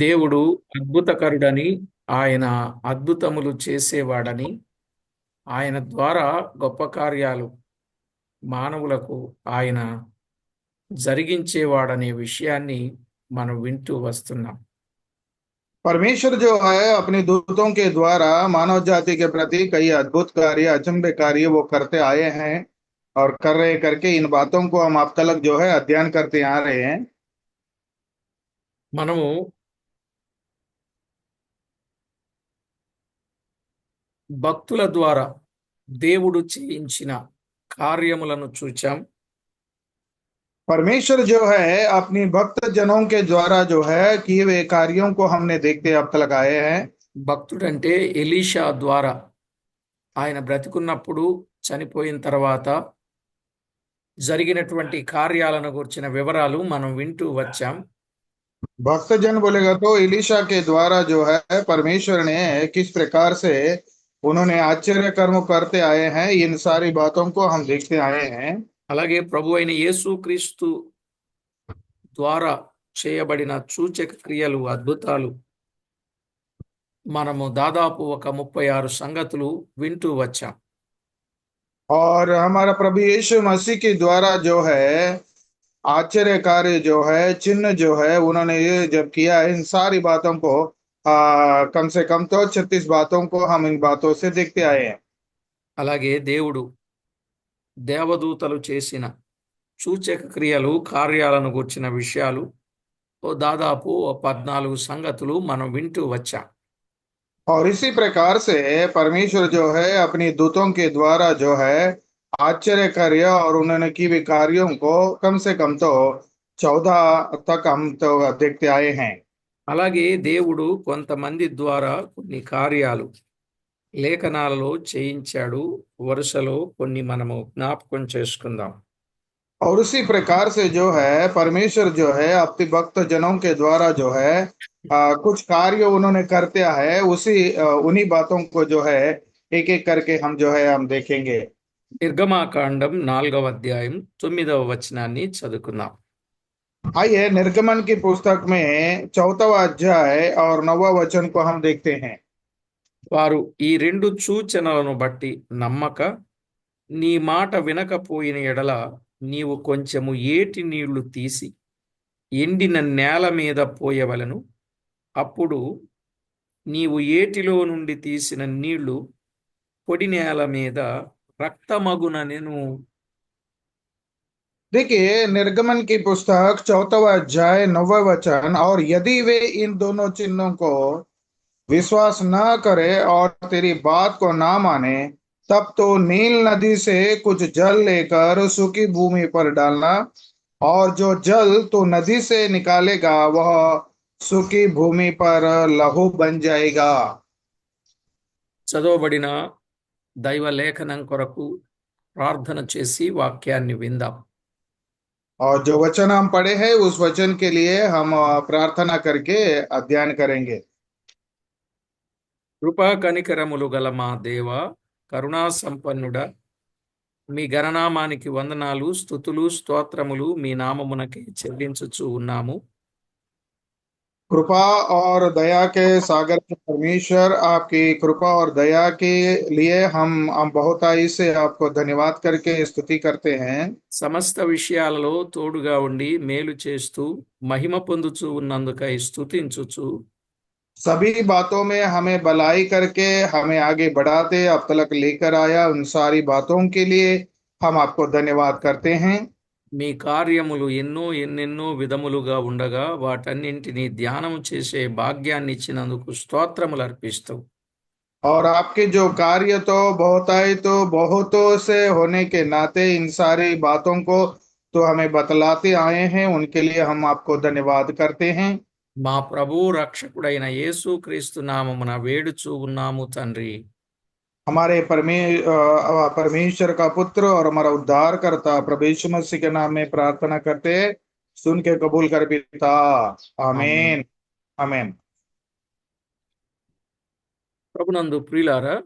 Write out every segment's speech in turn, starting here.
దేవుడు అద్భుతకరుడని, ఆయన అద్భుతములు చేసేవాడని, ఆయన ద్వారా గొప్ప కార్యాలు మానవులకు ఆయన జరిగించేవాడనే విషయాన్ని మనం వింటూ వస్తున్నాం. परमेश्वर जो है अपने दूतों के द्वारा मानव जाति के प्रति कई अद्भुत कार्य अचंभे कार्य वो करते आए हैं और कर रहे करके इन बातों को हम अब तक जो है अध्ययन करते आ रहे हैं। మనము భక్తుల ద్వారా దేవుడు చేయించిన కార్యములను చూచాం. परमेश्वर जो है अपनी भक्त जनों के द्वारा जो है किए हुए कार्यों को हमने देखते अब तक आए हैं। భక్తుడంటే ఎలీషా ద్వారా ఆయన బ్రతికున్నప్పుడు చనిపోయిన తర్వాత జరిగినటువంటి కార్యాలను గురించిన వివరాలు మనం వింటూ వచ్చాం. भक्त जन बोलेगा तो इलीशा के द्वारा जो है परमेश्वर ने किस प्रकार से उन्होंने आश्चर्य कर्म करते आए हैं, इन सारी बातों को हम देखते आए हैं। అలాగే ప్రభు అయిన యేసుక్రీస్తు ద్వారా చేయబడిన సూచక క్రియలు, అద్భుతాలు మనము దాదాపు ఒక 36 సంగతులు వింటూ వచ్చాం. और हमारा प्रभु यीशु मसीह के द्वारा जो है आश्चर्य कार्य जो है चिन्ह जो है उन्होंने ये जब किया है, इन सारी बातों को कम से कम तो 36 बातों को हम इन बातों से देखते आए हैं। అలాగే దేవుడు దేవదూతలు చేసిన సూచక క్రియలు, కార్యాలను గుర్చిన విషయాలు దాదాపు 14 సంగతులు మనం వింటూ వచ్చాం. और इसी प्रकार से परमेश्वर जो है अपनी दूतों के द्वारा जो है आश्चर्य कार्य और उन्होंने की हुई कार्यों को कम से कम तो 14 तक हम तो देखते आए हैं। అలాగే దేవుడు కొంతమంది ద్వారా కొన్ని కార్యాలు లేఖనాలలో చేయించాడు. వరుసలో కొన్ని మనము జ్ఞాపకం చేసుకుందాం. और उसी प्रकार से जो है परमेश्वर जो है अपने भक्त जनों के द्वारा जो है कुछ कार्य उन्होंने करते है, उन्हीं बातों को जो है एक एक करके हम जो है हम देखेंगे। నిర్గమాకాండం 4వ అధ్యాయం 9వ వచనాన్ని చదువుకుందాం. आइए निर्गमन की पुस्तक में 4वां अध्याय और 9वां वचन को हम देखते हैं। వారు ఈ రెండు సూచనలను బట్టి నమ్మక నీ మాట వినకపోయిన ఎడల నీవు కొంచెము ఏటి నీళ్లు తీసి ఎండిన నేల మీద పోయవలను. అప్పుడు నీవు ఏటిలో నుండి తీసిన నీళ్లు పొడి నేల మీద రక్తమగుననెను. देखिए निर्गमन की पुस्तक 4वां अध्याय 9वां वचन, और यदि वे इन दोनों चिन्हों को विश्वास न करे और तेरी बात को ना माने, तब तो नील नदी से कुछ जल लेकर सूखी भूमि पर डालना, और जो जल तो नदी से निकालेगा वह सूखी भूमि पर लहू बन जाएगा। చదవబడిన దైవ లేఖనం కొరకు ప్రార్థన చేసి వాక్యాన్ని విందాం. और जो वचन हम पढ़े हैं उस वचन के लिए हम प्रार्थना करके अध्ययन करेंगे। కృపా కనికరములు గల మా దేవ, కరుణా సంపన్నుడా, మీ గణనామానికి వందనాలు, స్తుతులు, స్తోత్రములు మీ నామమునకే చెల్లించుచూ ఉన్నాము. कृपा और दया के सागर के परमेश्वर, आपकी कृपा और दया के लिए हम बहुताई से आपको धन्यवाद करके स्तुति करते हैं। సమస్త విషయాలలో తోడుగా ఉండి మేలు చేస్తూ మహిమ పొందుచూ ఉన్నందుకై స్తుతించుచు सभी बातों में हमें भलाई करके हमें आगे बढ़ाते अब तक लेकर आया, उन सारी बातों के लिए हम आपको धन्यवाद करते हैं। మీ కార్యములు ఎన్నెన్నో విధములుగా ఉండగా వాటన్నింటినీ ధ్యానం చేసే భాగ్యాన్ని ఇచ్చినందుకు స్తోత్రములు అర్పిస్తూ और आपके जो कार्य तो बहुताई तो बहुतों से होने के नाते इन सारी बातों को तो हमें बतलाते आए हैं, उनके लिए हम आपको धन्यवाद करते हैं। మా ప్రభు రక్షకుడైన యేసుక్రీస్తు నామమున వేడుచూ ఉన్నాము తండ్రి. हमारे परमेश्वर का पुत्र और हमारा उद्धारकर्ता प्रभु यीशु मसीह के नाम में प्रार्थना करते हैं, सुन के कबूल कर पिता। आमीन आमीन। ప్రభునందు ప్రియులారా,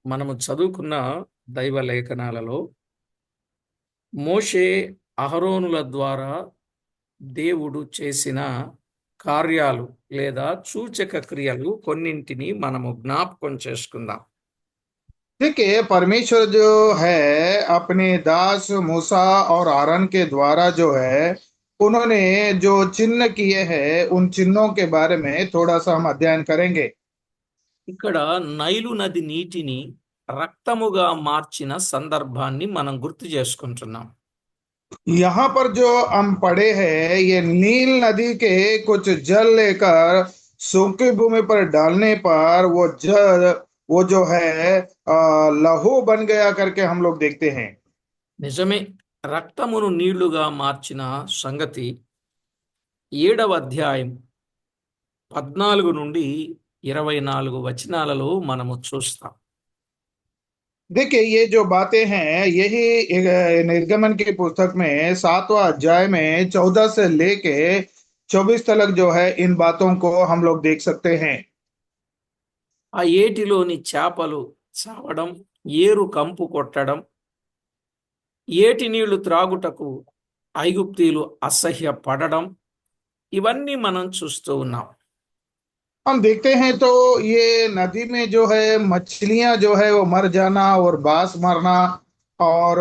మనము చదువుకున్న దైవ లేఖనాలలో మోషే అహరోనుల ద్వారా దేవుడు చేసిన కార్యాలు లేదా సూచక క్రియలు కొన్నింటిని మనము జ్ఞాపకం చేసుకుందాం. देखिए परमेश्वर जो है अपने दास मूसा और आरन के द्वारा जो है उन्होंने जो चिन्ह किए हैं उन चिन्हों के बारे में थोड़ा सा हम अध्ययन करेंगे। ఇక్కడ నైలు నది నీటిని రక్తముగా మార్చిన సందర్భాన్ని మనం గుర్తు చేసుకుంటున్నాం. यहाँ पर जो हम पढ़े हैं ये नील नदी के कुछ जल लेकर सूखी भूमि पर डालने पर वो जल वो जो है लहू बन गया करके हम लोग देखते हैं। నిజమే, రక్తమును నీళ్లుగా మార్చిన సంగతి 7వ అధ్యాయం 14 నుండి 24 వచనాలలో మనము చూస్తాం. देखिए ये जो बातें हैं यही निर्गमन की पुस्तक में 7वां अध्याय में 14 से लेके 24 तक जो है इन बातों को हम लोग देख सकते हैं। ఆ ఏటిలోని చేపలు చావడం, ఏరు కంపు కొట్టడం, ఏటి నీళ్లు త్రాగుటకు ఐగుప్తీయులు అసహ్యపడడం, ఇవన్నీ మనం చూస్తూ ఉన్నాం. हम देखते हैं तो ये नदी में जो है मछलियां जो है वो मर जाना और बास मरना और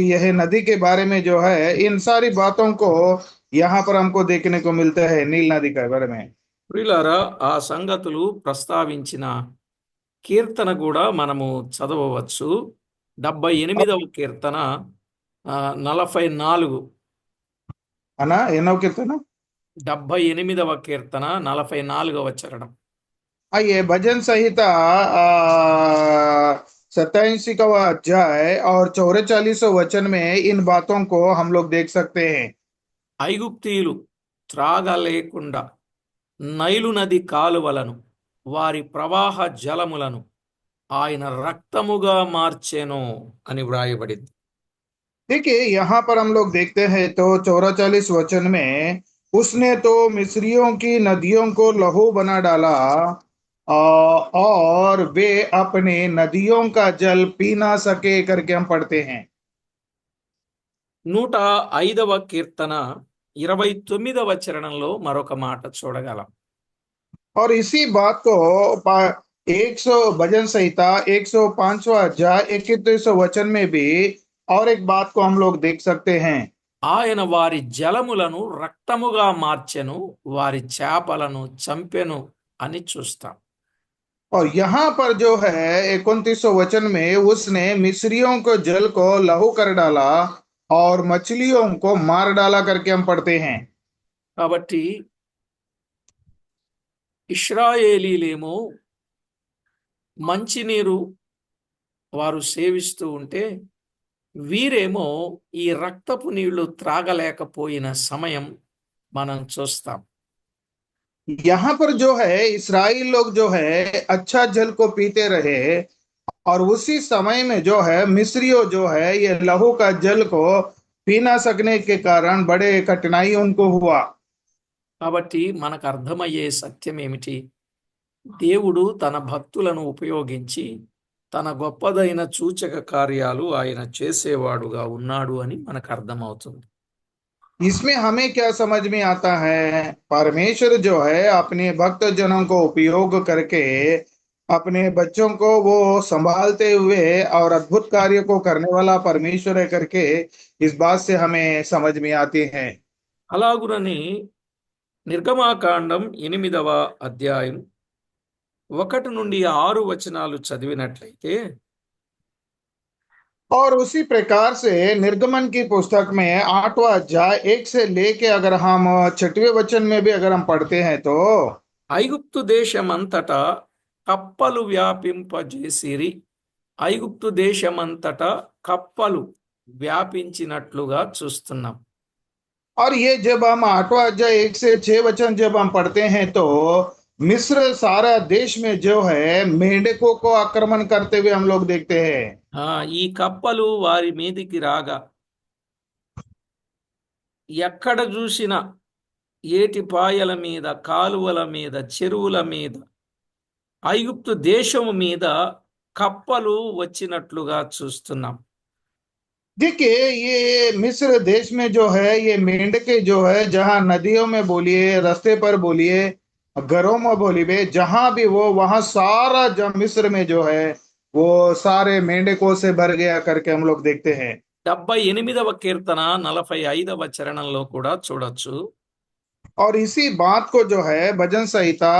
यह नदी के बारे में जो है इन सारी बातों को यहाँ पर हमको देखने को मिलता है नील नदी के बारे में। ప్రియులారా, ఆ సంగతులు ప్రస్తావించిన కీర్తన కూడా మనము చదవవచ్చు. 78వ కీర్తన 44. है ना एनो कीर्तन 78వ కీర్తన 44వ చరణం. आइए भजन संहिता 87वां अध्याय और 44वां वचन में इन बातों को हम लोग देख सकते हैं। ఐగుప్తీయులు త్రాగలేకుండా నైలు నది కాలువలను, వారి ప్రవాహ జలములను ఆయన రక్తముగా మార్చెను అని వ్రాయబడింది. देखिए यहाँ पर हम लोग देखते हैं तो 44 वचन में उसने तो मिस्रियों की नदियों को लहू बना डाला और वे अपने नदियों का जल पी ना सके करके हम पढ़ते हैं। 105వ కీర్తన 29వ చరణంలో మరొక మాట చూడగలం. और इसी बात को 100 भजन संहिता 105वां अध्याय 31वां वचन में भी और एक बात को हम लोग देख सकते हैं। ఆయన వారి జలములను రక్తముగా మార్చెను, వారి చేపలను చంపెను అని చూస్తాం. और यहाँ पर जो है 29वां वचन में उसने मिस्रियों को जल को लहू कर डाला और मछलियों को मार डाला करके हम पढ़ते हैं। కాబట్టి ఇశ్రాయేలీలేమో మంచినీరు వారు సేవిస్తూ ఉంటే, వీరేమో ఈ రక్తపు నీళ్లు త్రాగలేకపోయిన సమయం మనం చూస్తాం. यहाँ पर जो है इस्राएल लोग जो है अच्छा जल को पीते रहे और उसी समय में जो है मिस्रियों जो है ये लहू का जल को पी ना सकने के कारण बड़े कठिनाई उनको हुआ। కాబట్టి మనకు అర్థమయ్యే సత్యం ఏమిటి? దేవుడు తన భక్తులను ఉపయోగించి తన గొప్పదైన సూచక కార్యాలు ఆయన చేసేవాడుగా ఉన్నాడు అని మనకు అర్థమవుతుంది. इसमें हमें क्या समझ में आता है? परमेश्वर जो है अपने भक्त जनों को उपयोग करके अपने बच्चों को वो संभालते हुए और अद्भुत कार्य को करने वाला परमेश्वर है करके इस बात से हमें समझ में आती है। అలాగునని నిర్గమాకాండం 8వ అధ్యాయం 1 నుండి 6 వచనాలు చదివినట్లయితే, और उसी प्रकार से निर्गमन की पुस्तक में 8वां अध्याय 1 से लेके अगर हम 6वें वचन में भी अगर हम पढ़ते हैं तो ఐగుప్తు దేశమంతటా కప్పలు వ్యాపింపజేసిరి. ఐగుప్తు దేశమంతటా కప్పలు వ్యాపించినట్లుగా చూస్తున్నాం. और ये जब हम 8वां अध्याय 1 से 6 वचन जब हम पढ़ते हैं तो मिस्र सारा देश में जो है मेंढकों को आक्रमण करते हुए हम लोग देखते हैं। ఈ కప్పలు వారి మీదికి రాగా ఎక్కడ చూసినా ఏటి పాయల మీద, కాలువల మీద, చెరువుల మీద, ఐగుప్తు దేశము మీద కప్పలు వచ్చినట్లుగా చూస్తున్నాం. देखिए ये मिस्र देश में जो है ये मेंढके जो है जहाँ नदियों में बोलिए रास्ते पर बोलिए घरों में बोलिए जहां भी वो वहां सारा जो मिस्र में जो है वो सारे मेंढकों से भर गया करके हम लोग देखते हैं। 78వ కీర్తన 45వ చరణంలో కూడా చూడొచ్చు. और इसी बात को जो है भजन संहिता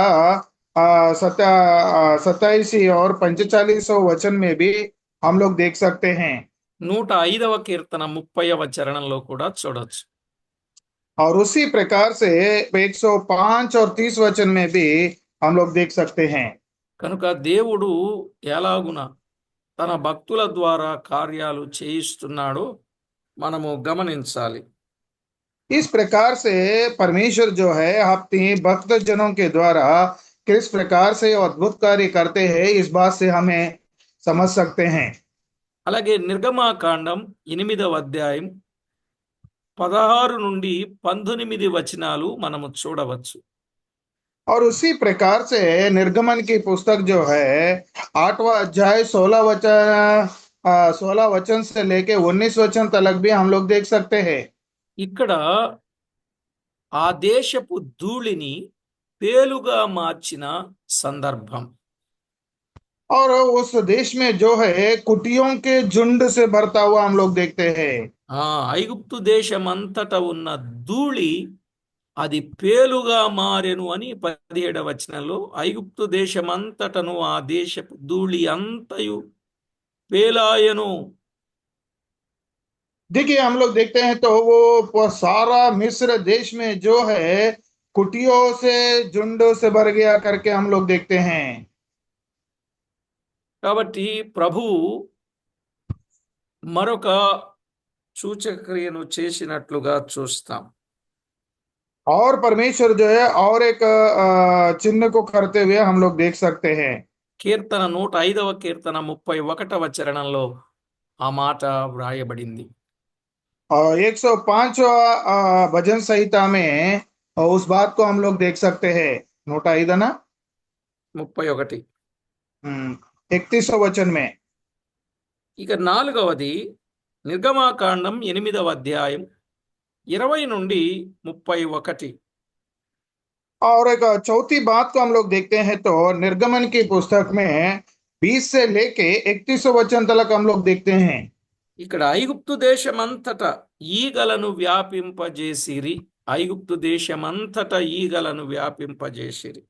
27 और 45 वचन में भी हम लोग देख सकते हैं। 105వ కీర్తన 30వ చరణంలో కూడా చూడొచ్చు. और उसी प्रकार से 105 और 30 वचन में भी हम लोग देख सकते हैं। కనుక దేవుడు ఎలాగున తన భక్తుల ద్వారా కార్యాలు చేయిస్తున్నాడో మనము గమనించాలి. इस प्रकार से परमेश्वर जो है अपनी भक्त जनों के द्वारा किस प्रकार से अद्भुत कार्य करते हैं इस बात से हमें समझ सकते हैं। అలాగే నిర్గమాకాండం 8వ అధ్యాయం 16 నుండి 19 వచనాలు మనము చూడవచ్చు. और उसी प्रकार से निर्गमन की पुस्तक जो है 8वां अध्याय 16 वचन से लेके 19 वचन तक भी हम लोग देख सकते हैं। ఇక్కడ ఆ దేశపు ధూళిని పేలుగా మార్చిన సందర్భం. और उस देश में जो है कुटियों के झुंड से भरता हुआ हम लोग देखते हैं। ఐగుప్తు దేశమంతట ఉన్న ధూళి అది పేలుగా మారెను అని 17వ వచనంలో ఐగుప్తు దేశమంతటను ఆ దేశపు ధూళి అంతయు పేలాయను. देखिए हम लोग देखते हैं तो वो सारा मिस्र देश में जो है कुटियों से झुंडों से भर गया करके हम लोग देखते हैं। కాబట్టి ప్రభు మరొక సూచక్రియను చేసినట్లుగా చూస్తాం. और परमेश्वर जो है और एक चिन्ह को करते हुए हम लोग देख सकते हैं। కీర్తన 105వ కీర్తన 31వ చరణంలో ఆ మాట వ్రాయబడింది. और 105 भजन संहिता में उस बात को हम लोग देख सकते हैं। नोट आई था ना 31. 31 वचन में। ఇక 4వది నిర్గమాకాండం 8వ అధ్యాయం 20 నుండి 31. और एक चौथी बात को हम लोग देखते हैं तो निर्गमन की पुस्तक में 20 से लेके 31 वचन तक हम लोग देखते हैं। ఇక్కడ ఐగుప్తు దేశమంతట ఈగలను వ్యాపింపజేసిరి. ఐగుప్తు దేశమంతట ఈగలను వ్యాపింపజేసిరి.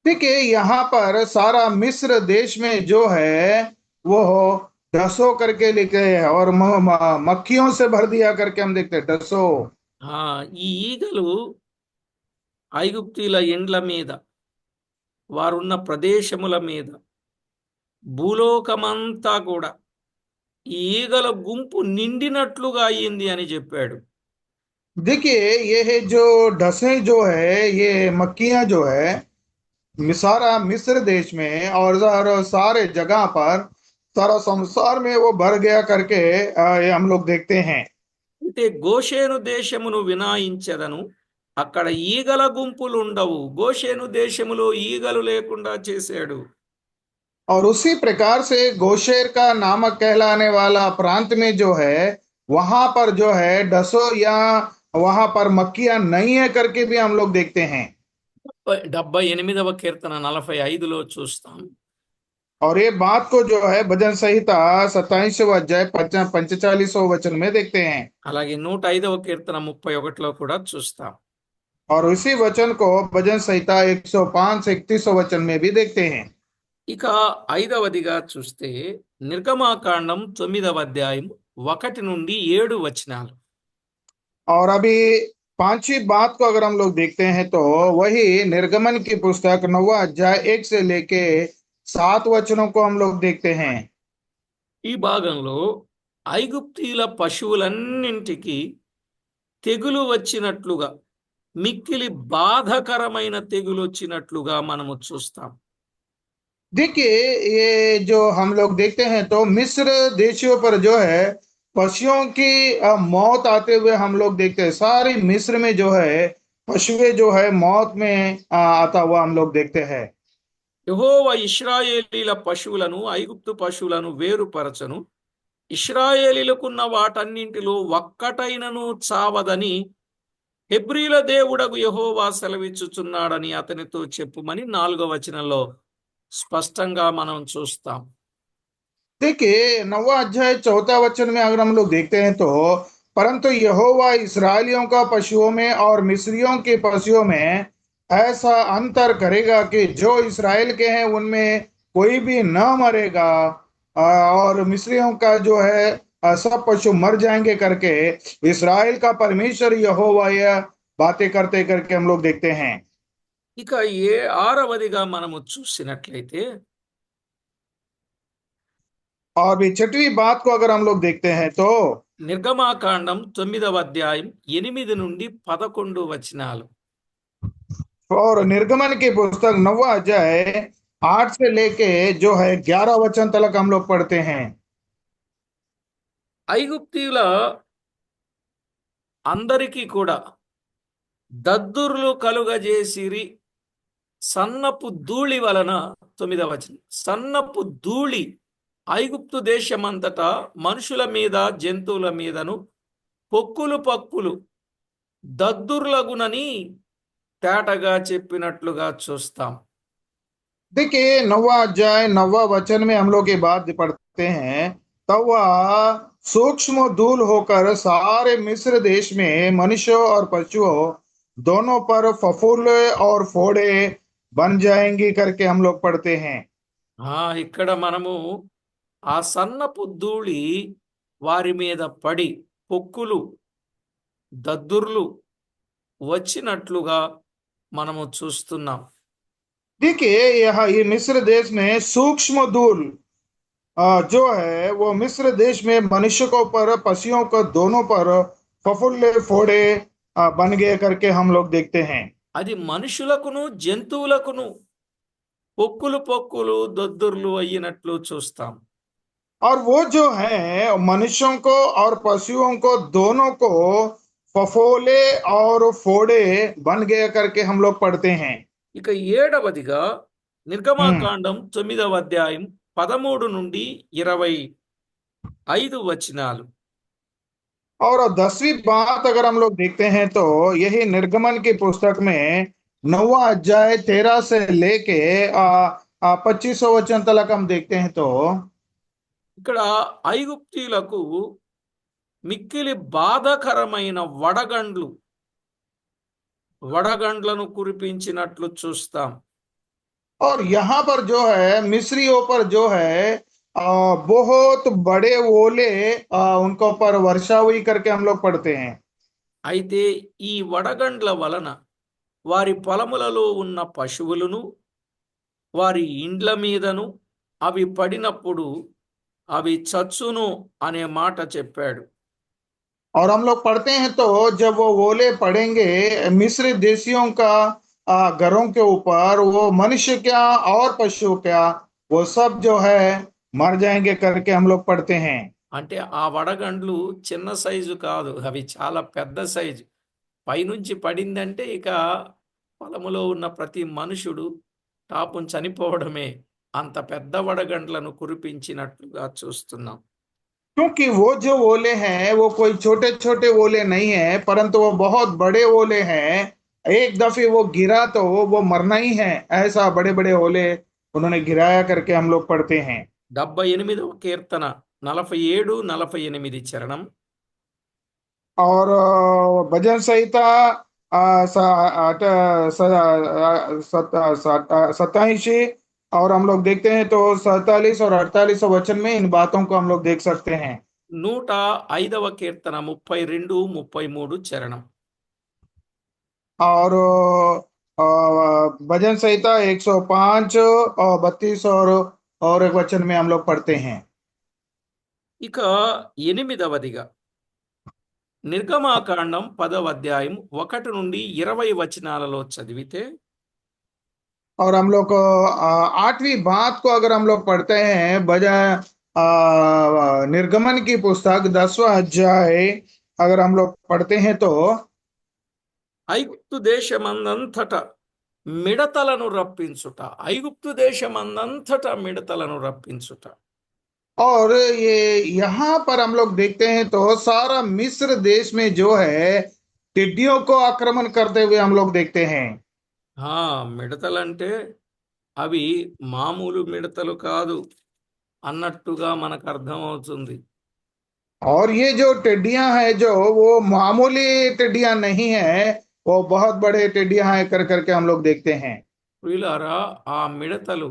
देखिए यहाँ पर सारा मिस्र देश में जो है वो डसो करके लिखे है और मक्खियों से भर दिया करके हम देखते हैं डसो। ఈ ఈగలు ఐగుప్తీల ఇండ్ల మీద వారున్న ప్రదేశముల మీద భూలోకమంతా కూడా ఈ ఈగల గుంపు నిండినట్లుగా అయ్యింది అని చెప్పాడు. देखिए ये है जो डसे जो है ये मक्खियां जो है सारा मिस्र देश में और सारे जगह पर सारा संसार में वो भर गया करके ये हम लोग देखते हैं। అంటే గోషేను దేశమును వినాయించెదను, అక్కడ ఈగల గుంపులు ఉండవు. గోషేను దేశములో ఈగలు లేకుండా చేశాడు. और उसी प्रकार से गोशेर का नामक कहलाने वाला प्रांत में जो है वहां पर जो है डसो या वहां पर मक्खियां नहीं है करके भी हम लोग देखते हैं। 78వ కీర్తన 45లో చూస్తాం. और ये बात को जो है भजन संहिता 27वां अध्याय 45वां वचन में देखते हैं। అలాగే 105వ కీర్తన 31లో కూడా చూస్తాం. और उसी वचन को भजन संहिता 105 से 31 वचन में भी देखते हैं। ఇక 5వదిగా చూస్తే నిర్గమాకాండం 9వ అధ్యాయం 1 నుండి 7 వచనాలు. और अभी पांचवी बात को अगर हम लोग देखते हैं तो वही निर्गमन की पुस्तक 9वां अध्याय 1 से लेके 7 वचनों को हम लोग देखते हैं। ఈ భాగంలో ఐగుప్తీల పశువులన్నింటికి తెగులు వచ్చినట్లుగా, మిక్కిలి బాధకరమైన తెగులు వచ్చినట్లుగా మనము చూస్తాం. देखिए ये जो हम लोग देखते हैं तो मिस्र देशियों पर जो है पशुओं की मौत आते हुए हम लोग देखते हैं। सारी मिस्र में जो है पशुएं जो है मौत में आता हुआ हम लोग देखते हैं। యెహోవా ఇశ్రాయేలీల పశువులను ఐగుప్తు పశువులను వేరుపరచను, ఇశ్రాయేలీలకున్న వాటన్నింటిలో ఒక్కటైనను చావదని హెబ్రీల దేవుడగు యెహోవా సెలవిచ్చుచున్నాడని అతనితో చెప్పుమని 4వ వచనంలో స్పష్టంగా మనం చూస్తాం. देखिए 9वां अध्याय 4 वचन में अगर हम लोग देखते हैं तो परंतु यहोवा इसराइलियों का पशुओं में और मिस्रियों के पशुओं में ऐसा अंतर करेगा कि जो इसराइल के हैं उनमें कोई भी न मरेगा, और मिस्रियों का जो है सब पशु मर जाएंगे करके इसराइल का परमेश्वर यहोवा यह बातें करते करके हम लोग देखते हैं। ఇక 6వదిగా మనము చూసినట్లయితే और भी 6वीं बात को अगर हम लोग देखते हैं तो నిర్గమాకాండం 9వ అధ్యాయం 8 నుండి 11 వచనాలు. और निर्गमन की पुस्तक 9वां अध्याय 8 से लेके जो है 11 वचन तक हम लोग पढ़ते हैं। ఐగుప్తీయుల అందరికీ కూడా దద్దుర్లు కలుగజేసిరి సన్నపు ధూళి వలన. 9వ వచనం, సన్నపు ధూళి ఐగుప్తు దేశమంతటా మనుషుల మీద జంతువుల మీదను పొక్కులు పక్కులు దద్దుర్లగునని తేటగా చెప్పినట్లుగా చూస్తాం. देखिए 9वां अध्याय 9वां वचन में हम लोग ये बात पढ़ते हैं। तब वह सूक्ष्म धूल होकर सारे मिस्र देश में मनुष्यों और पशुओं दोनों पर फफूंद और फोड़े बन जाएंगी करके हम लोग पढ़ते हैं। ఇక్కడ మనము ఆ సన్నపు ధూళి వారి మీద పడి పొక్కులు దద్దుర్లు వచ్చినట్లుగా మనము చూస్తున్నాం. देखिए यहाँ ये मिस्र देश में सूक्ष्म धूल जो है वो मिस्र देश में मनुष्य पर पशुओं को दोनों पर फफूंद फोड़े बन गए करके हम लोग देखते हैं। అది మనుషులకును జంతువులకును పొక్కులు పొక్కులు దద్దుర్లు అయ్యినట్లు చూస్తాం. और वो जो है मनुष्यों को और पशुओं को दोनों को फफोले और फोड़े बन गए करके हम लोग पढ़ते हैं। ఇక 7వదిగా నిర్గమాకాండం 9వ అధ్యాయం 13 నుండి 25 వచనాలు. और 10वीं बात अगर हम लोग देखते हैं तो यही निर्गमन की पुस्तक में 9वां अध्याय 13 से लेके 25वां वचन तक हम देखते हैं तो ఇక్కడ ఐగుప్తీయులకు మిక్కిలి బాధాకరమైన వడగండ్లను కురిపించినట్లు చూస్తాం. और यहाँ पर जो है मिस्रियों पर जो है बहुत बड़े ओले उनको पर वर्षा हुई करके हम लोग पढ़ते हैं। అయితే ఈ వడగండ్ల వలన వారి పొలములలో ఉన్న పశువులను వారి ఇండ్ల మీదను అవి పడినప్పుడు అవి చచ్చును అనే మాట చెప్పాడు. और हम लोग पढ़ते हैं तो जब वो ओले पड़ेंगे मिस्र देशियों का घरों के ऊपर, वो मनुष्य क्या और पशु क्या वो सब जो है मर जाएंगे करके हम लोग पढ़ते हैं। అంటే ఆ వడగండ్లు చిన్న సైజు కాదు, అవి చాలా పెద్ద సైజు. పైనుంచి పడిందంటే ఇక పొలములో ఉన్న ప్రతి మనుషుడు టాపును చనిపోవడమే. అంత పెద్ద వడగండ్లను కురిపించినట్లుగా చూస్తున్నాం. क्योंकि वो जो ओले हैं वो कोई छोटे छोटे ओले नहीं है, परंतु वो बहुत बड़े ओले हैं। एक दफे वो गिरा तो वो मरना ही है, ऐसा बड़े बड़े ओले उन्होंने गिराया करके हम लोग पढ़ते हैं। 78వ కీర్తన 47, 48 చరణం. और भजन संहिता 87 और हम लोग देखते हैं तो 47 और 48 वचन में इन बातों को हम लोग देख सकते हैं। 105వ కీర్తన 32, 33 చరణం. और भजन संहिता 105 और 32 और एक वचन में हम लोग पढ़ते हैं। ఇక 8వదిగా నిర్గమాకాండం 10వ అధ్యాయం 1 నుండి 20 వచనాలలో చదివితే और हम लोग 8वीं बात को अगर हम लोग पढ़ते हैं निर्गमन की पुस्तक 10वां अध्याय अगर हम लोग पढ़ते हैं तो ఐగుప్తు దేశమందంతట మిడతలను రప్పించుట, ఐగుప్తు దేశమందంతట మిడతలను రప్పించుట. और ये यहाँ पर हम लोग देखते हैं तो सारा मिस्र देश में जो है टिड्डियों को आक्रमण करते हुए हम लोग देखते हैं। మిడతలంటే అవి మామూలు మిడతలు కాదు అన్నట్టుగా మనకు అర్థమవుతుంది. और ये जो टिड्डियां हैं जो वो मामूली टिड्डियां नहीं है, वो बहुत बड़े टिड्डियां हैं कर करके हम लोग देखते हैं। ప్రియులారా, ఆ మిడతలు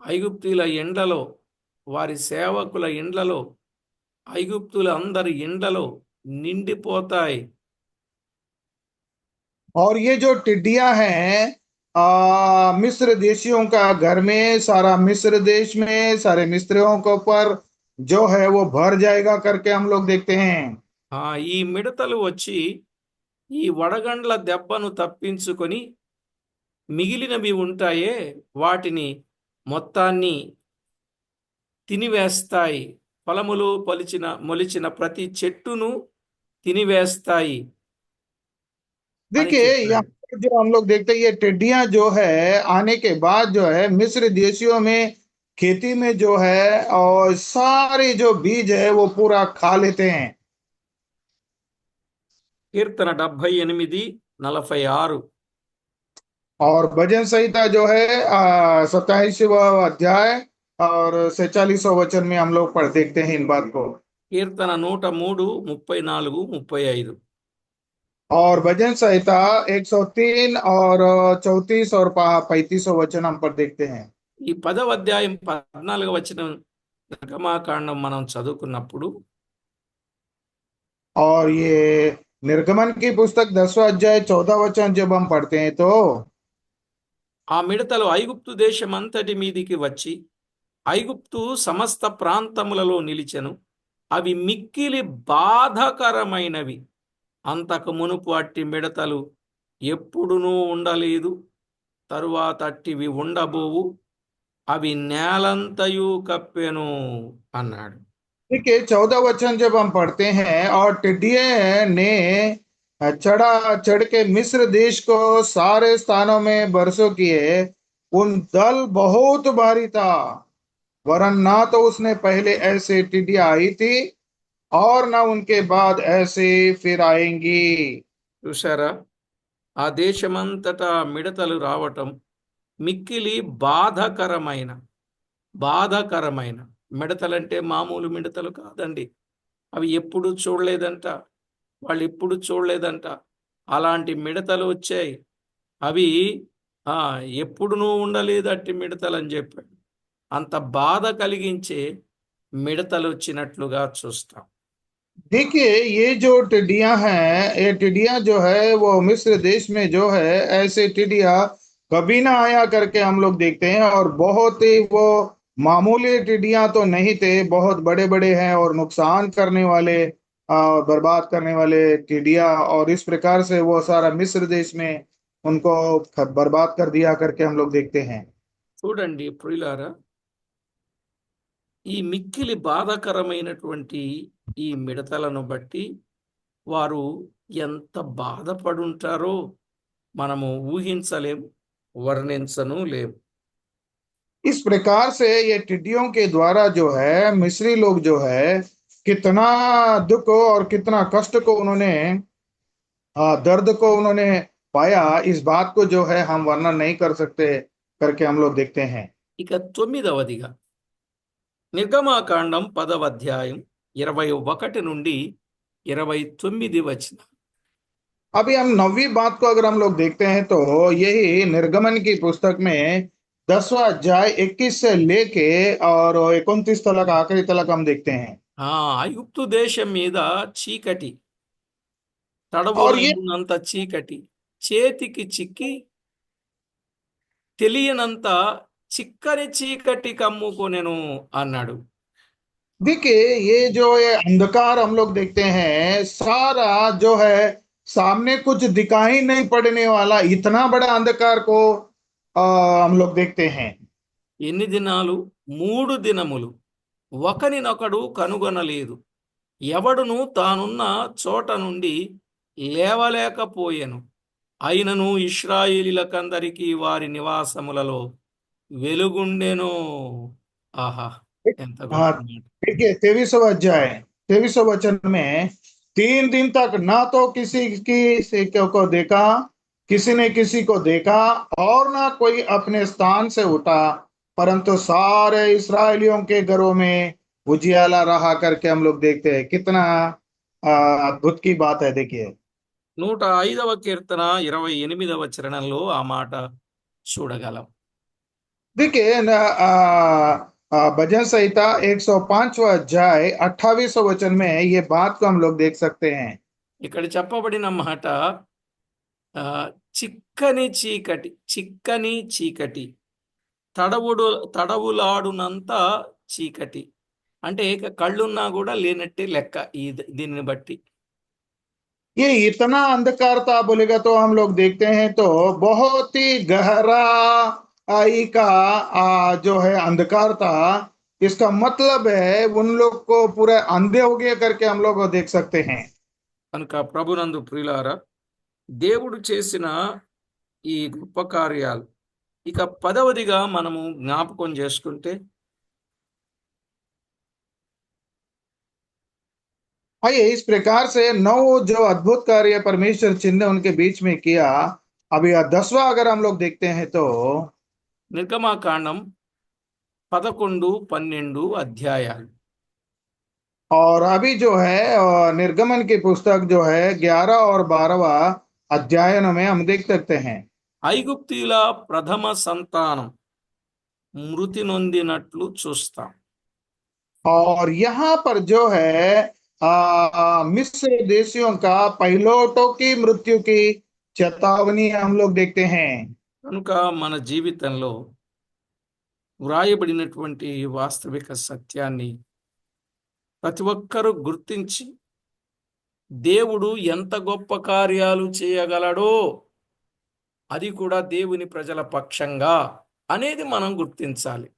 ఐగుప్తీల ఎండ్లలో, వారి సేవకుల ఎండ్లలో, ఐగుప్తుల అందరి ఎండ్లలో నిండిపోతాయి. और ये जो टिड्डियां हैं मिस्र देशियों का घर में, सारा मिस्र देश में सारे मिस्रियों के ऊपर जो है वो भर जाएगा करके हम लोग देखते हैं। ఆ ఈ మిడతలు వచ్చి ఈ వడగండ్ల దెబ్బను తప్పించుకొని మిగిలినవి ఉంటాయే వాటిని మొత్తాన్ని తినివేస్తాయి. ఫలములు మొలిచిన ప్రతి చెట్టును తినివేస్తాయి అని देखिए यहाँ చెప్పాడు. पर जो हम लोग देखते हैं ये टिड्डियां जो है आने के बाद जो है मिस्र देशियों में खेती में जो है और सारे जो बीज है वो पूरा खा लेते हैं। కీర్తన 78:46. और भजन संहिता जो है 27वां अध्याय और 46वां वचन में हम लोग पढ़ देखते हैं इन बात को। కీర్తన 103, 34, 35. और भजन संहिता 103 और 34 और 35वां वचन हम पर देखते हैं। ఈ 10వ అధ్యాయం 14వ వచనం నిర్గమాకాండం మనం చదువుకున్నప్పుడు और ये निर्गमन की पुस्तक 10वां अध्याय 14 वचन जब हम पढ़ते हैं तो ఆ మిడతలు ఐగుప్తు దేశమంతటి మీదికి వచ్చి ఐగుప్తు సమస్త ప్రాంతములలో నిలిచెను. అవి మిక్కిలి బాధకరమైనవి. అంతకు మునుపు అట్టి మిడతలు ఎప్పుడునూ ఉండలేదు, తరువాత అట్టివి ఉండబోవు. అవి నేలంతయు కప్పెను అన్నాడు. देखिए 14 वचन जब हम पढ़ते हैं और टिड्डिए ने चढ़ के मिस्र देश को सारे स्थानों में बरसों किए, उन दल बहुत भारी था, वरन ना तो उसने पहले ऐसे टिड्डियां आई थी और ना उनके बाद ऐसे फिर आएंगी। చూశారా, ఆ దేశమంతటా మిడతలు రావటం మిక్కిలి బాధాకరమైన మిడతలంటే మామూలు మిడతలు కాదండి. అవి ఎప్పుడు చూడలేదంట, వాళ్ళు ఎప్పుడు చూడలేదంట. అలాంటి మిడతలు వచ్చాయి. అవి ఎప్పుడునూ ఉండలేదు అట్టి మిడతలు అని చెప్పాడు. అంత బాధ కలిగించే మిడతలు వచ్చినట్లుగా చూస్తాం. देखिए ये जो टिड्डियां हैं, ये टिड्डियां जो है वो मिस्र देश में जो है ऐसे टिड्डियां कभी ना आया करके हम लोग देखते हैं। और बहुत ही वो मामूली टिड्डियां तो नहीं थे, बहुत बड़े बड़े हैं और नुकसान करने वाले, बर्बाद करने वाले टिड्डियां। और इस प्रकार से वो सारा मिस्र देश में उनको बर्बाद कर दिया करके हम लोग देखते हैं। చూడండి ప్రియులారా, ఈ మిక్కిలి బాధాకరమైనటువంటి ఈ మిడతలను బట్టి వారు ఎంత బాధపడుంటారో మనము ఊహించలేం, వర్ణించను లేం. इस प्रकार से ये टिड्डियों के द्वारा जो है मिस्री लोग जो है कितना दुख और कितना कष्ट को उन्होंने, दर्द को उन्होंने पाया, इस बात को जो है हम वर्णन नहीं कर सकते करके हम लोग देखते हैं। ఇక 9వదిగా నిర్గమాకాండం 10వ అధ్యాయం 21 నుండి 29 వచనం. अभी हम 9वीं बात को अगर हम लोग देखते हैं तो यही निर्गमन की पुस्तक में 10वां अध्याय 21 से लेके और 29 तक आखिरी तक हम देखते हैं। ఐగుప్తు దేశం మీద చీకటి, और ये తడబోనంత చీకటి, చేతికి చిక్కి తెలియనంత చిక్కని చీకటి కమ్ముకొనెను అన్నాడు. देखिए ये जो ये अंधकार हम लोग देखते हैं सारा जो है सामने कुछ दिखाई नहीं पड़ने वाला इतना बड़ा अंधकार को हम लोग देखते हैं। ఎన్ని దినాలు? 3 దినములు ఒకనినొకడు కనుగొనలేదు. ఎవడును తానున్న చోట నుండి లేవలేకపోయెను. అయినను ఇశ్రాయేలీలకందరికీ వారి నివాసములలో వెలుగుండెను. ఆహా! ఎంత हाँ, గొప్ప మాట. देखिए 23वां वचन में 3 दिन तक ना तो किसी की से को देखा, किसी ने किसी को देखा, और ना कोई अपने स्थान से उठा, परंतु सारे इसराइलियों के घरों में उजियाला रहा करके हम लोग देखते हैं। कितना अद्भुत की बात है, देखिए। 105వ కీర్తన 28వ చరణంలో ఆ మాట చూడగలం. देखिए भजन संहिता 105वां अध्याय 28वें वचन में ये बात को हम लोग देख सकते हैं। ఇక్కడ చెప్పబడిన మాట ఆ, చిక్కని చీకటి, చిక్కని చీకటి, తడవులాడునంత చీకటి. అంటే ఇక కళ్ళున్నా కూడా లేనట్టే లెక్క దీనిని బట్టి. ये इतना अंधकार था बोलेगा तो हम लोग देखते हैं तो बहुत ही गहरा आई का जो है अंधकार था। इसका मतलब है उन लोग को पूरे अंधे हो गए करके हम लोग देख सकते हैं। కనుక ప్రభునందు ప్రియులారా, దేవుడు చేసిన ఈ గొప్ప కార్యాలు ఇక 10వదిగా మనము జ్ఞాపకం చేసుకుంటే, आइए इस प्रकार से 9 जो अद्भुत कार्य परमेश्वर चिन्ह उनके बीच में किया। अभी 10वां अगर हम लोग देखते हैं तो నిర్గమాకాండం 11, 12 అధ్యాయాలు. और अभी जो है निर्गमन की पुस्तक जो है 11 और 12वां अध्यायों में हम देख सकते हैं। ఐగుప్తీయుల ప్రథమ సంతానం మృతి నొందినట్లు చూస్తాం. और यहाँ पर जो है मिस्र देशियों का पहिलौठों की मृत्यु की चेतावनी हम लोग देखते हैं। కనుక మన జీవితంలో వ్రాయబడినటువంటి వాస్తవిక సత్యాన్ని ప్రతి ఒక్కరూ గుర్తించి, దేవుడు ఎంత గొప్ప కార్యాలు చేయగలడో, అది కూడా దేవుని ప్రజల పక్షంగా అనేది మనం గుర్తించాలి.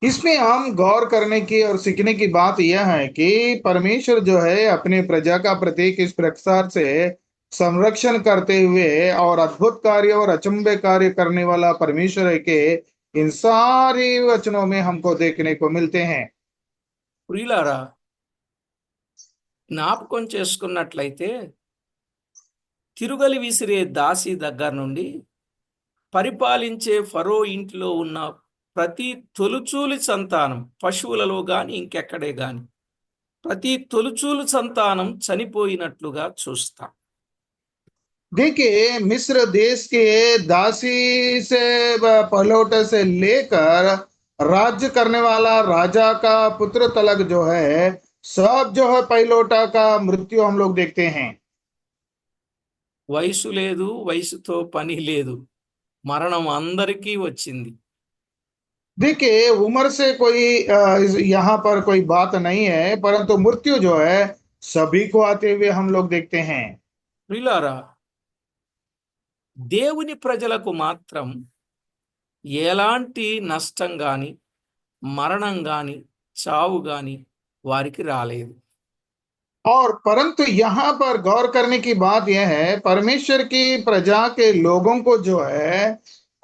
इसमें हम गौर करने की और सीखने की बात यह है कि परमेश्वर जो है अपने प्रजा का प्रति किस प्रकार से संरक्षण करते हुए और अद्भुत कार्य और अचंभे कार्य करने वाला परमेश्वर है के इन सारे वचनों में हमको देखने को मिलते हैं। ప్రియులారా, జ్ఞాపకం చేసుకున్నట్లయితే తిరుగలి విసిరే దాసి దగ్గర నుండి పరిపాలించే ఫరో ఇంటిలో ఉన్న ప్రతి తొలుచూలి సంతానం, పశువులలో గాని ఇంకెక్కడే గాని ప్రతి తొలుచూలు సంతానం చనిపోయినట్లుగా చూస్తాం. देखिए मिस्र देश के दासी से पहलौठ से लेकर राज्य करने वाला राजा का पुत्र तलक जो है सब जो है पहलौठा का मृत्यु हम लोग देखते हैं। వయసు లేదు, వయసుతో పని లేదు, మరణం అందరికీ వచ్చింది. देखिए उम्र से कोई यहाँ पर कोई बात नहीं है, परंतु मृत्यु जो है सभी को आते हुए हम लोग देखते हैं। ప్రియులారా, దేవుని ప్రజలకు మాత్రం ఎలాంటి నష్టం గాని, మరణం గాని, చావు గాని వారికి రాలేదు. और परंतु यहाँ पर गौर करने की बात यह है, परमेश्वर की प्रजा के लोगों को जो है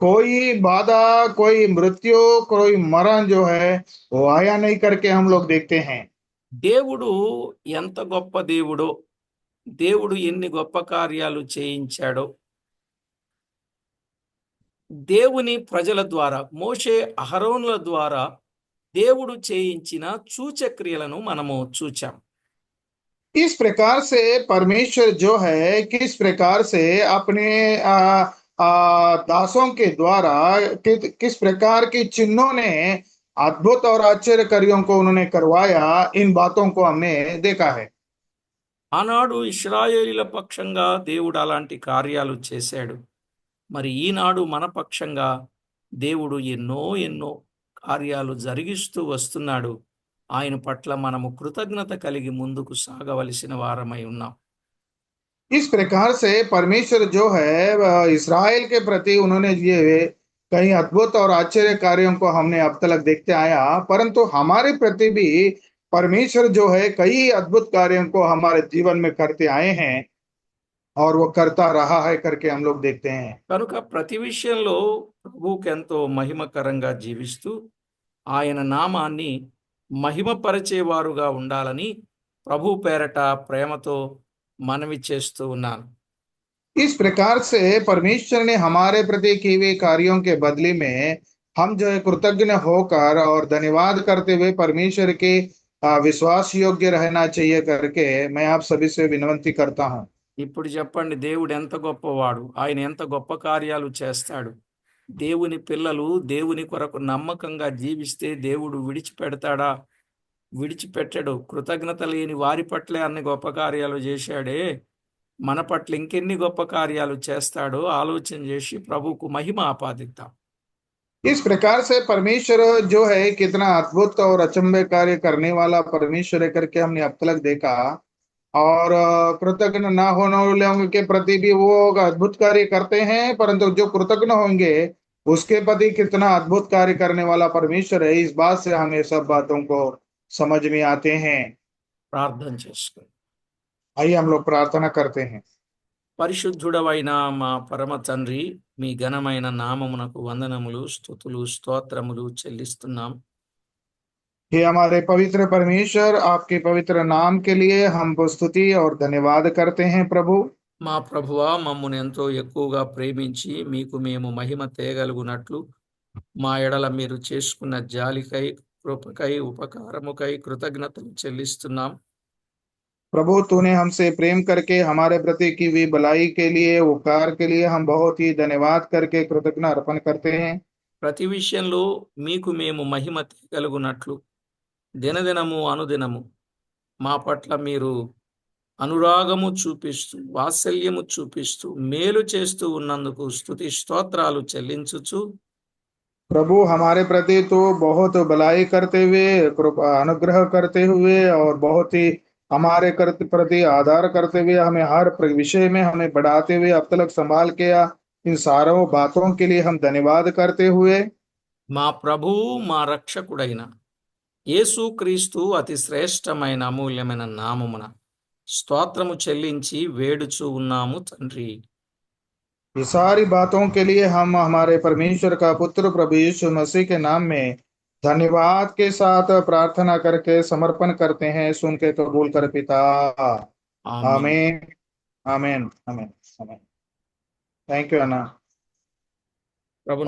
कोई बाधा, कोई मृत्यु, कोई मरण जो है वो आया नहीं करके हम लोग देखते हैं। దేవుడు ఎంత గొప్ప దేవుడో, దేవుడు ఎన్ని గొప్ప కార్యాలు చేయించాడో, దేవుని ప్రజల ద్వారా, మోషే అహరోనుల ద్వారా దేవుడు చేయించిన సూచక్రియలను మనము చూచాం. इस प्रकार से परमेश्वर जो है किस प्रकार से अपने दासों के द्वारा किस प्रकार के चिन्हों ने अद्भुत और आश्चर्य कार्यों को उन्होंने करवाया, इन बातों को हमने देखा है। ఆనాడు ఇశ్రాయేలీల పక్షంగా దేవుడు అలాంటి కార్యాలు చేశాడు. మరి ఈనాడు మన పక్షంగా దేవుడు ఎన్నో ఎన్నో కార్యాలు జరిగిస్తూ వస్తున్నాడు. ఆయన పట్ల మనము కృతజ్ఞత కలిగి ముందుకు సాగవలసిన వారమై ఉన్నాం. इस प्रकार से परमेश्वर जो है इसराइल के प्रति उन्होंने ये कई अद्भुत और आश्चर्य कार्यों को हमने अब तक देखते आया, परंतु हमारे प्रति भी परमेश्वर जो है कई अद्भुत कार्यों को हमारे जीवन में करते आए हैं और वो करता रहा है करके हम लोग देखते हैं। కనుక ప్రతి విషయంలో ప్రభువుకి ఎంతో మహిమకరంగా జీవిస్తూ ఆయన నామాన్ని మహిమపరచేవారుగా ఉండాలని ప్రభు పేరట ప్రేమతో మనవి చేస్తూ ఉన్నాను. इस प्रकार से परमेश्वर ने हमारे प्रति किए हुए कार्यों के बदले में हम जो है कृतज्ञ होकर और धन्यवाद करते हुए परमेश्वर के विश्वास योग्य रहना चाहिए करके मैं आप सभी से विनती करता हूँ। ఇప్పుడు చెప్పండి, దేవుడు ఎంత గొప్పవాడు, ఆయన ఎంత గొప్ప కార్యాలు చేస్తాడు. దేవుని పిల్లలు దేవుని కొరకు నమ్మకంగా జీవిస్తే దేవుడు విడిచిపెడతాడా? విడిచిపెట్టడు. కృతజ్ఞత లేని వారి పట్లే అన్ని గొప్ప కార్యాలు చేశాడే, మన పట్ల ఇంకెన్ని గొప్ప కార్యాలు చేస్తాడో ఆలోచన చేసి ప్రభువుకు మహిమ ఆపాదిద్దాం. इस प्रकार से परमेश्वर जो है कितना अद्भुत और अचंभे कार्य करने वाला परमेश्वर है करके हमने अब तक देखा। और कृतज्ञ ना होने वालों के प्रति भी वो अद्भुत कार्य करते हैं, परंतु जो कृतज्ञ होंगे उसके प्रति कितना अद्भुत कार्य करने वाला परमेश्वर है, इस बात से हमें सब बातों को समझ में आते हैं। ప్రార్థన చేసుకుని, आइए हम लोग प्रार्थना करते हैं। పరిశుద్ధుడవైన మా పరమ తండ్రి, మీ ఘనమైన నామమునకు వందనములు, స్తుతులు, స్తోత్రములు చెల్లిస్తున్నాం. हे हमारे पवित्र परमेश्वर, आपके पवित्र नाम के लिए हम स्तुति और धन्यवाद करते हैं प्रभु। మా ప్రభువా, మమ్మును ఎంతో ఎక్కువగా ప్రేమించి మీకు మేము మహిమ తేగలుగునట్లు మా ఎడల మీరు చేసుకున్న జాలికై, కృపకై, ఉపకారముకై కృతజ్ఞతలు చెల్లిస్తున్నాం. प्रभु तूने हमसे प्रेम करके हमारे प्रति की हुई भलाई के लिए, उपकार के लिए हम बहुत ही धन्यवाद करके कृतज्ञता अर्पण करते हैं। ప్రతి విషయంలో మీకు మేము మహిమ తేగలుగునట్లు దినదినము అనుదినము మా పట్ల మీరు అనురాగము చూపిస్తూ, వాత్సల్యము చూపిస్తూ, మేలు చేస్తూ ఉన్నందుకు స్తుతి స్తోత్రాలు చెల్లించుచు, प्रभु हमारे प्रति तो बहुत भलाई करते हुए, कृपा अनुग्रह करते हुए और बहुत ही हमारे प्रति आधार करते हुए, हमें हर विषय में हमें बढ़ाते हुए अब तक संभाल के इन सारों बातों के लिए हम धन्यवाद करते हुए మా ప్రభువు మా రక్షకుడైన యేసుక్రీస్తు అతి శ్రేష్టమైన అమూల్యమైన నామమున స్తోత్రము చెల్లించి వేడుచు ఉన్నాము తండ్రి. ये सारी बातों के लिए हम हमारे परमेश्वर का पुत्र प्रभु यीशु मसीह के नाम में धन्यवाद के साथ प्रार्थना करके समर्पण करते हैं। सुन के कबूल कर पिता। ఆమేన్. आमीन आमीन आमीन आमीन। Thank you Anna. ప్రభు